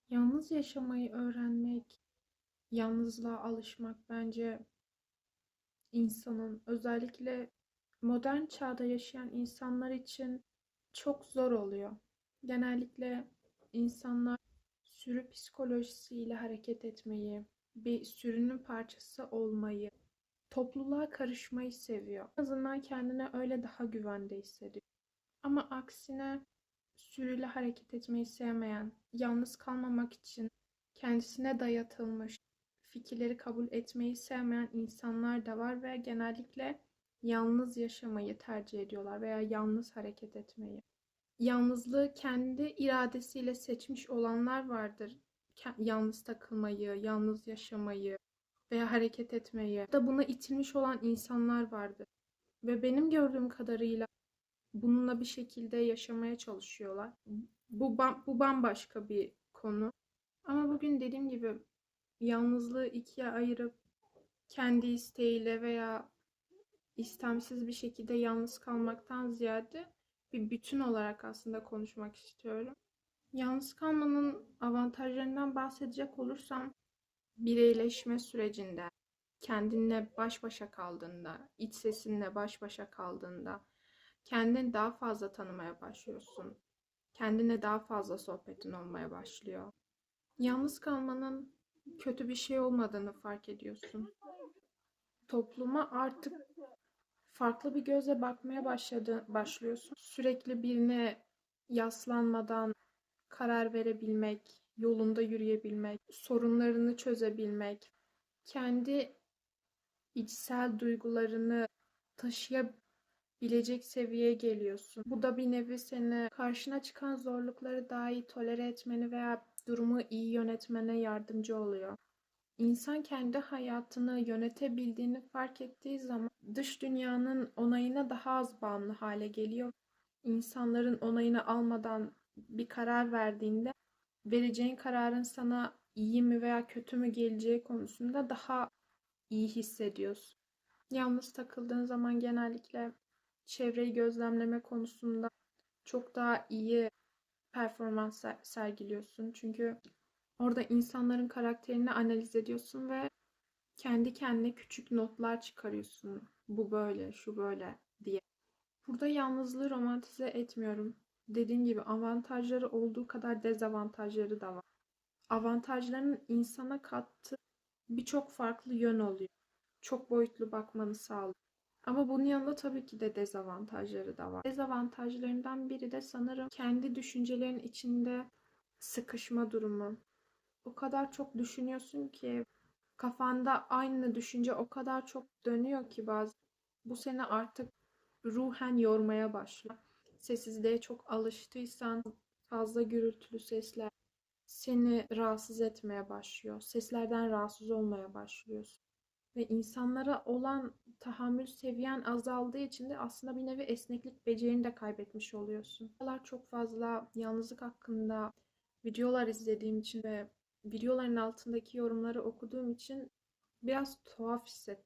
Yalnız yaşamayı öğrenmek, yalnızlığa alışmak bence insanın özellikle modern çağda yaşayan insanlar için çok zor oluyor. Genellikle insanlar sürü psikolojisiyle hareket etmeyi, bir sürünün parçası olmayı, topluluğa karışmayı seviyor. En azından kendine öyle daha güvende hissediyor. Ama aksine sürüyle hareket etmeyi sevmeyen, yalnız kalmamak için kendisine dayatılmış fikirleri kabul etmeyi sevmeyen insanlar da var ve genellikle yalnız yaşamayı tercih ediyorlar veya yalnız hareket etmeyi. Yalnızlığı kendi iradesiyle seçmiş olanlar vardır. Yalnız takılmayı, yalnız yaşamayı veya hareket etmeyi da buna itilmiş olan insanlar vardır. Ve benim gördüğüm kadarıyla bununla bir şekilde yaşamaya çalışıyorlar. Bu bambaşka bir konu. Ama bugün dediğim gibi yalnızlığı ikiye ayırıp kendi isteğiyle veya istemsiz bir şekilde yalnız kalmaktan ziyade bir bütün olarak aslında konuşmak istiyorum. Yalnız kalmanın avantajlarından bahsedecek olursam bireyleşme sürecinde, kendinle baş başa kaldığında, iç sesinle baş başa kaldığında kendini daha fazla tanımaya başlıyorsun. Kendine daha fazla sohbetin olmaya başlıyor. Yalnız kalmanın kötü bir şey olmadığını fark ediyorsun. Topluma artık farklı bir gözle bakmaya başlıyorsun. Sürekli birine yaslanmadan karar verebilmek, yolunda yürüyebilmek, sorunlarını çözebilmek, kendi içsel duygularını taşıyabilecek seviyeye geliyorsun. Bu da bir nevi seni karşına çıkan zorlukları daha iyi tolere etmeni veya durumu iyi yönetmene yardımcı oluyor. İnsan kendi hayatını yönetebildiğini fark ettiği zaman dış dünyanın onayına daha az bağımlı hale geliyor. İnsanların onayını almadan bir karar verdiğinde vereceğin kararın sana iyi mi veya kötü mü geleceği konusunda daha iyi hissediyorsun. Yalnız takıldığın zaman genellikle çevreyi gözlemleme konusunda çok daha iyi performans sergiliyorsun. Çünkü orada insanların karakterini analiz ediyorsun ve kendi kendine küçük notlar çıkarıyorsun. Bu böyle, şu böyle diye. Burada yalnızlığı romantize etmiyorum. Dediğim gibi avantajları olduğu kadar dezavantajları da var. Avantajlarının insana kattığı birçok farklı yön oluyor. Çok boyutlu bakmanı sağlıyor. Ama bunun yanında tabii ki de dezavantajları da var. Dezavantajlarından biri de sanırım kendi düşüncelerin içinde sıkışma durumu. O kadar çok düşünüyorsun ki kafanda aynı düşünce o kadar çok dönüyor ki bu seni artık ruhen yormaya başlıyor. Sessizliğe çok alıştıysan fazla gürültülü sesler seni rahatsız etmeye başlıyor. Seslerden rahatsız olmaya başlıyorsun. Ve insanlara olan tahammül seviyen azaldığı için de aslında bir nevi esneklik becerini de kaybetmiş oluyorsun. Bu kadar çok fazla yalnızlık hakkında videolar izlediğim için ve videoların altındaki yorumları okuduğum için biraz tuhaf hissettim.